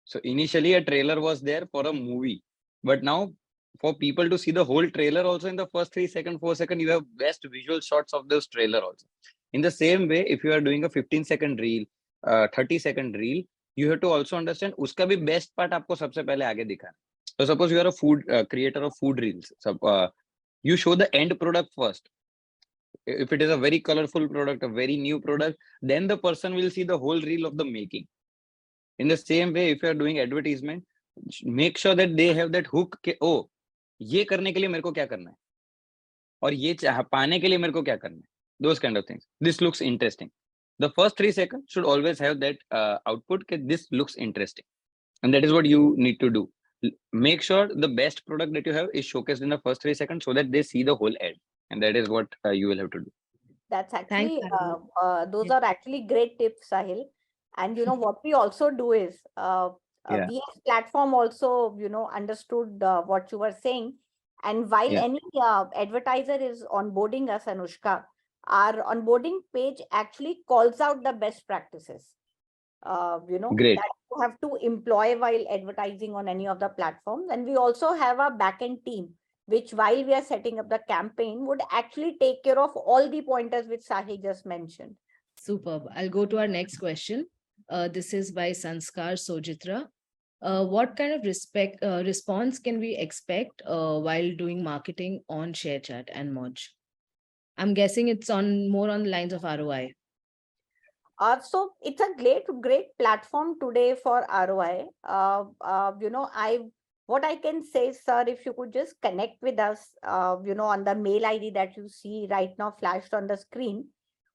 So initially a trailer was there for a movie, but now for people to see the whole trailer also in the first 3 seconds, 4 seconds, you have best visual shots of those trailer also. In the same way, if you are doing a 15-second reel, 30-second reel, you have to also understand uska bhi best part aapko sabse pehle aage dikhana. So suppose you are a food creator of food reels. So you show the end product first. If it is a very colorful product, a very new product, then the person will see the whole reel of the making. In the same way, if you are doing advertisement, make sure that they have that hook ke, oh, ये करने के लिए मेरे को क्या करना है और ये पाने के लिए मेरे को क्या करना है. Those kind of things. This looks interesting. The first 3 seconds should always have that output that this looks interesting, and that is what you need to do. Make sure the best product that you have is showcased in the first 3 seconds so that they see the whole ad, and that is what you will have to do. That's Thanks, actually, Sahil. those Yeah. are actually great tips, Sahil. And what we also do is, Yeah. we as platform also, understood what you were saying. And while Yeah. any advertiser is onboarding us, Anushka, our onboarding page actually calls out the best practices, Great. that you have to employ while advertising on any of the platforms. And we also have a backend team, which while we are setting up the campaign would actually take care of all the pointers which Sahil just mentioned. Superb. I'll go to our next question. This is by Sanskar Sojitra. What kind of response can we expect while doing marketing on ShareChat and Moj? I'm guessing it's more on the lines of ROI. So it's a great platform today for ROI. What I can say, sir, if you could just connect with us, on the mail ID that you see right now flashed on the screen,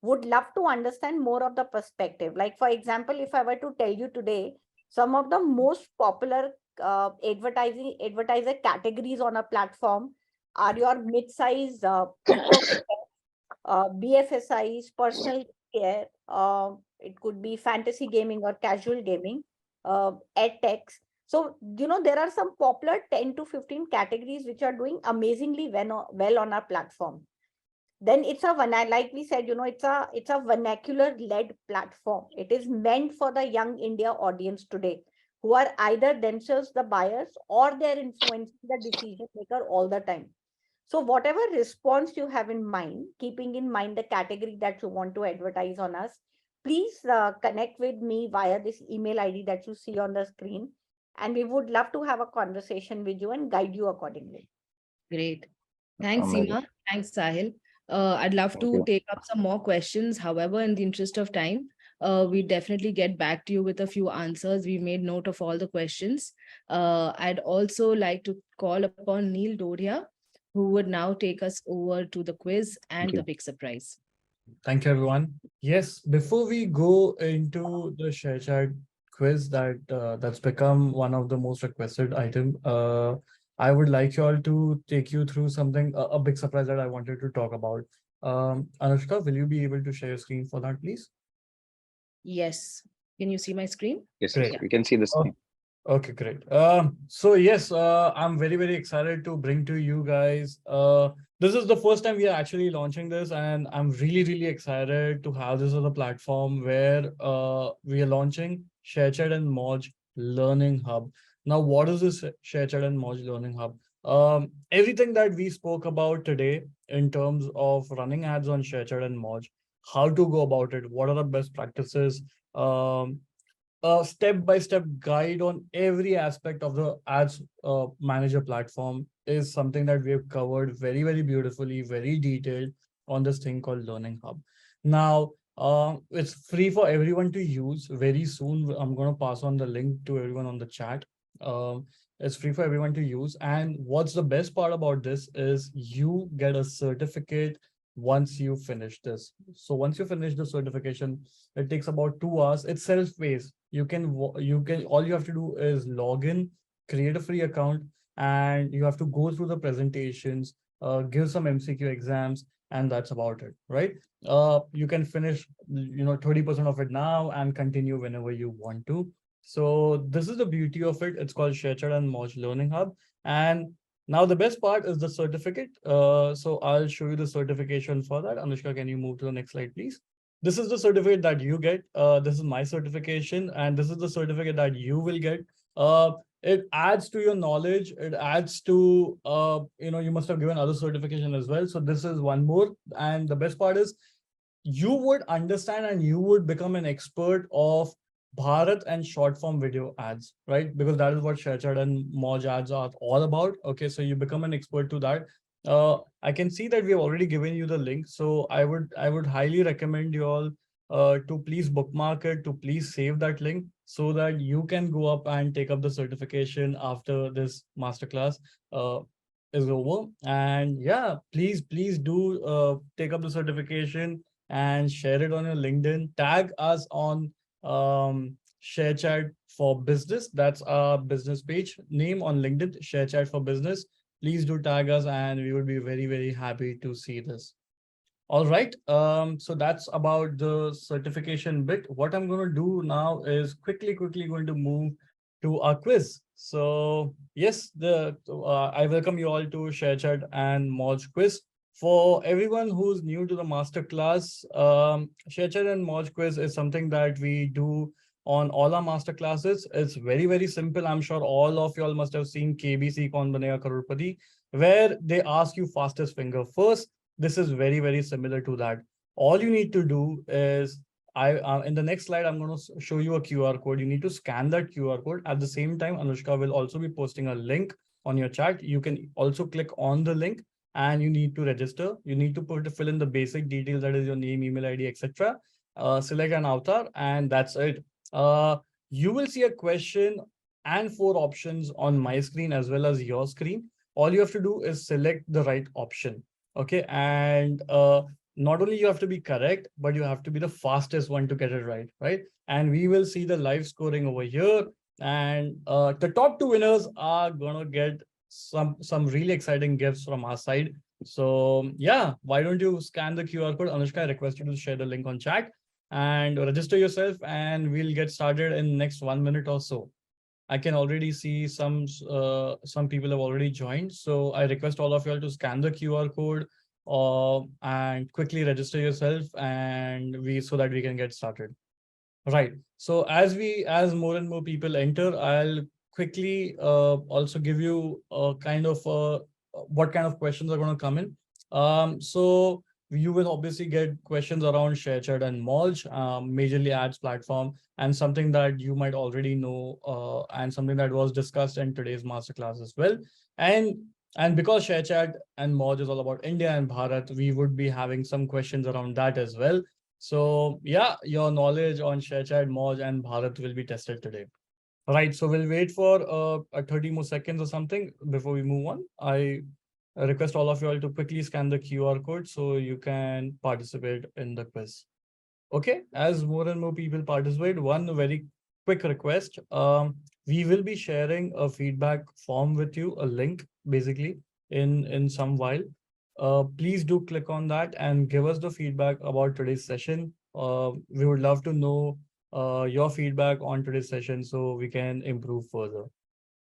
would love to understand more of the perspective. Like, for example, if I were to tell you today, some of the most popular advertiser categories on a platform are your mid-size e-commerce, BFSIs, personal care, it could be fantasy gaming or casual gaming, ed techs. So, there are some popular 10 to 15 categories which are doing amazingly well on our platform. Then it's like we said, it's a vernacular led platform. It is meant for the young India audience today, who are either themselves the buyers or they're influencing the decision maker all the time. So whatever response you have in mind, keeping in mind the category that you want to advertise on us, please connect with me via this email ID that you see on the screen. And we would love to have a conversation with you and guide you accordingly. Great. Thanks, Amazing. Seema. Thanks, Sahil. I'd love Thank to you. take up some more questions. However, in the interest of time, we definitely get back to you with a few answers. We made note of all the questions. I'd also like to call upon Neil Doria, who would now take us over to the quiz and the you. big surprise. Thank you, everyone. Yes, before we go into the ShareChat quiz that's become one of the most requested item, I would like you all to take you through something, a big surprise that I wanted to talk about. Anushka, will you be able to share your screen for that, please? Yes. Can you see my screen? Yes, Great. we can see the screen. Okay, great. So yes, I'm very, very excited to bring to you guys. This is the first time we are actually launching this, and I'm really, really excited to have this as a platform where we are launching ShareChat and Moj Learning Hub. Now, what is this ShareChat and Moj Learning Hub? Everything that we spoke about today in terms of running ads on ShareChat and Moj, how to go about it, what are the best practices, a step-by-step guide on every aspect of the ads manager platform is something that we have covered very, very beautifully, very detailed on this thing called Learning Hub. Now, it's free for everyone to use. Very soon, I'm going to pass on the link to everyone on the chat. It's free for everyone to use. And what's the best part about this is you get a certificate once you finish this. So once you finish the certification, it takes about 2 hours. It's self-paced. You can all you have to do is log in, create a free account, and you have to go through the presentations, give some MCQ exams, and that's about it, right? You can finish 30% of it now and continue whenever you want to. So this is the beauty of it. It's called ShareChat and Moj Learning Hub. And now the best part is the certificate. So I'll show you the certification for that. Anushka, can you move to the next slide, please? This is the certificate that you get. This is my certification, and this is the certificate that you will get. It adds to your knowledge. It adds to, you must have given other certification as well. So this is one more. And the best part is you would understand and you would become an expert of Bharat and short form video ads, right? Because that is what ShareChat and Moj ads are all about. Okay, so you become an expert to that. I can see that we've already given you the link. So I would highly recommend you all to please bookmark it, to please save that link so that you can go up and take up the certification after this masterclass is over. And yeah, please do take up the certification and share it on your LinkedIn. Tag us on ShareChat for Business. That's our business page name on LinkedIn, ShareChat for Business. Please do tag us and we would be very, very happy to see this. All right. So that's about the certification bit. What I'm going to do now is quickly going to move to our quiz. So yes, I welcome you all to ShareChat and Moj quiz. For everyone who's new to the masterclass, ShareChat and Moj quiz is something that we do on all our master classes. It's very, very simple. I'm sure all of you all must have seen KBC Kaun Banega Crorepati, where they ask you fastest finger first. This is very, very similar to that. All you need to do is in the next slide, I'm going to show you a QR code. You need to scan that QR code. At the same time, Anushka will also be posting a link on your chat. You can also click on the link and you need to register. You need to fill in the basic details, that is your name, email ID, etc. Select an avatar, and that's it. You will see a question and 4 options on my screen as well as your screen. All you have to do is select the right option. Okay, and not only you have to be correct, but you have to be the fastest one to get it right, right? And we will see the live scoring over here. And the top 2 winners are gonna get some really exciting gifts from our side. So yeah, why don't you scan the QR code? Anushka, I request you to share the link on chat and register yourself, and we'll get started in next 1 minute or so. I can already see some people have already joined. So I request all of you all to scan the QR code and quickly register yourself, and so that we can get started. Right. So as more and more people enter, I'll quickly also give you a kind of what kind of questions are going to come in. So you will obviously get questions around ShareChat and Moj, majorly ads platform, and something that you might already know, and something that was discussed in today's masterclass as well. And because ShareChat and Moj is all about India and Bharat, we would be having some questions around that as well. So yeah, your knowledge on ShareChat, Moj, and Bharat will be tested today. Right. So we'll wait for 30 more seconds or something before we move on. I request all of you all to quickly scan the QR code so you can participate in the quiz. Okay, as more and more people participate, one very quick request. We will be sharing a feedback form with you, a link basically in some while. Please do click on that and give us the feedback about today's session. We would love to know your feedback on today's session so we can improve further.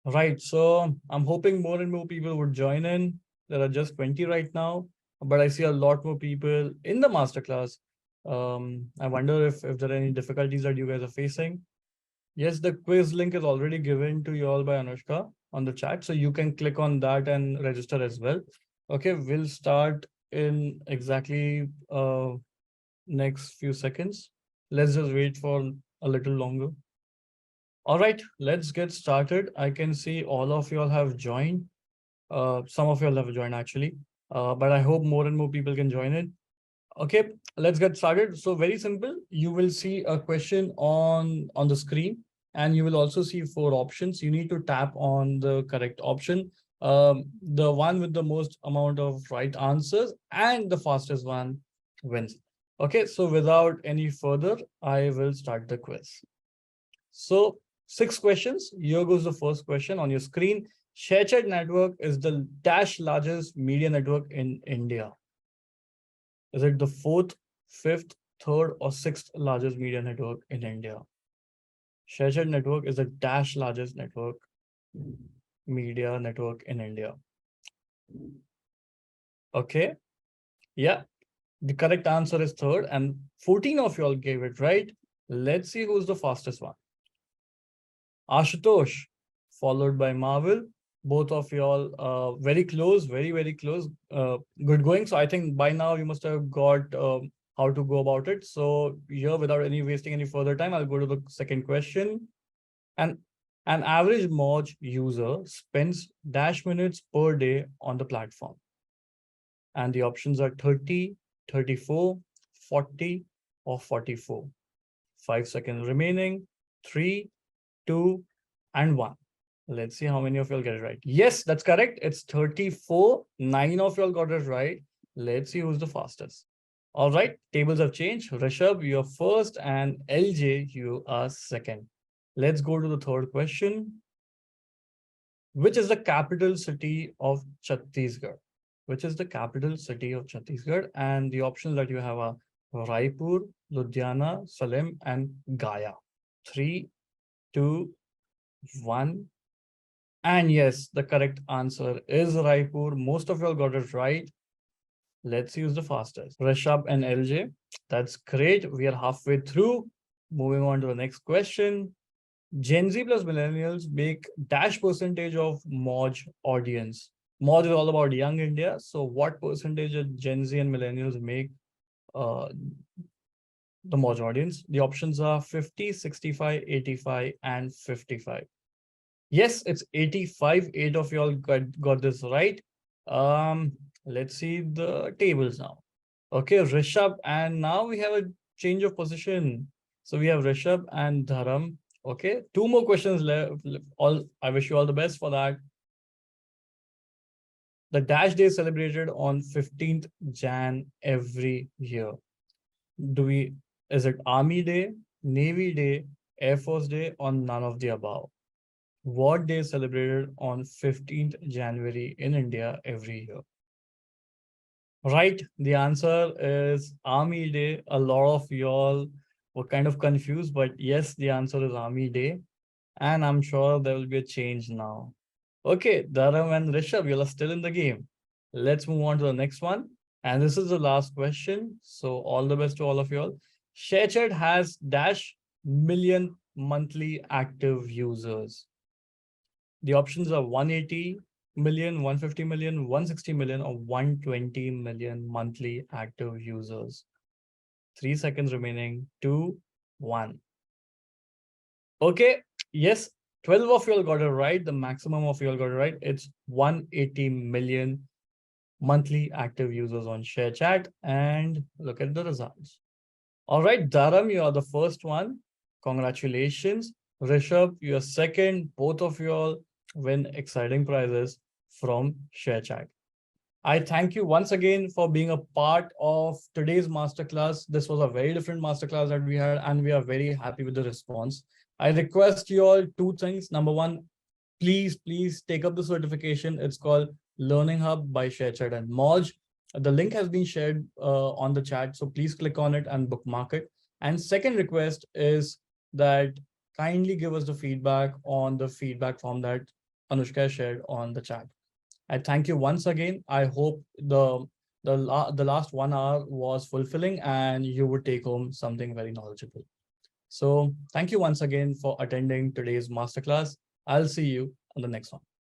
Right. So I'm hoping more and more people would join in. There are just 20 right now, but I see a lot more people in the masterclass. I wonder if there are any difficulties that you guys are facing. Yes, the quiz link is already given to you all by Anushka on the chat. So you can click on that and register as well. Okay, we'll start in exactly next few seconds. Let's just wait for a little longer. All right, let's get started. I can see all of you all have joined. Some of you all have joined actually, but I hope more and more people can join it. Okay, let's get started. So very simple. You will see a question on the screen, and you will also see 4 options. You need to tap on the correct option, the one with the most amount of right answers, and the fastest one wins. Okay, so without any further, I will start the quiz. So 6 questions. Here goes the first question on your screen. ShareChat network is the dash largest media network in India. Is it the 4th, 5th, 3rd, or 6th largest media network in India? ShareChat network is the dash largest media network in India. Okay. Yeah. The correct answer is 3rd, and 14 of you all gave it right. Let's see who's the fastest one. Ashutosh, followed by Marvel. Both of y'all very close, very close. Good going. So I think by now you must have got how to go about it. So here, without wasting any further time, I'll go to the second question. And an average Moj user spends dash minutes per day on the platform. And the options are 30, 34, 40, or 44. 5 seconds remaining. 3, 2, and 1. Let's see how many of y'all get it right. Yes, that's correct. It's 34. 9 of y'all got it right. Let's see who's the fastest. All right, tables have changed. Rishabh, you're first, and LJ, you are second. Let's go to the third question. Which is the capital city of Chhattisgarh? Which is the capital city of Chhattisgarh? And the options that you have are Raipur, Ludhiana, Salem, and Gaya. 3, 2, 1. And yes, the correct answer is Raipur. Most of you all got it right. Let's use the fastest. Rishabh and LJ. That's great. We are halfway through. Moving on to the next question. Gen Z plus millennials make dash percentage of Moj audience. Moj is all about young India. So what percentage of Gen Z and millennials make the Moj audience? The options are 50, 65, 85, and 55. Yes, it's 85. 8 of y'all got this right. Let's see the tables now. Okay, Rishabh, and now we have a change of position. So we have Rishabh and Dharam. Okay, 2 more questions left. I wish you all the best for that. The Dash Day is celebrated on 15th Jan every year. Is it Army Day, Navy Day, Air Force Day, or none of the above? What day is celebrated on 15th January in India every year? Right, the answer is Army Day. A lot of y'all were kind of confused, but yes, the answer is Army Day. And I'm sure there will be a change now. Okay, Dharam and Rishabh, you are still in the game. Let's move on to the next one. And this is the last question. So all the best to all of you all. ShareChat has dash million monthly active users. The options are 180 million, 150 million, 160 million, or 120 million monthly active users. 3 seconds remaining. 2, 1. Okay. Yes, 12 of you all got it right. The maximum of you all got it right. It's 180 million monthly active users on ShareChat. And look at the results. All right, Dharam, you are the first one. Congratulations. Rishabh, you are second. Both of you all win exciting prizes from ShareChat. I thank you once again for being a part of today's masterclass. This was a very different masterclass that we had, and we are very happy with the response. I request you all 2 things. Number 1, please take up the certification. It's called Learning Hub by ShareChat and Moj. The link has been shared on the chat, so please click on it and bookmark it. And second request is that kindly give us the feedback on the feedback form that Anushka shared on the chat. I thank you once again. I hope the last 1 hour was fulfilling and you would take home something very knowledgeable. So thank you once again for attending today's masterclass. I'll see you on the next one.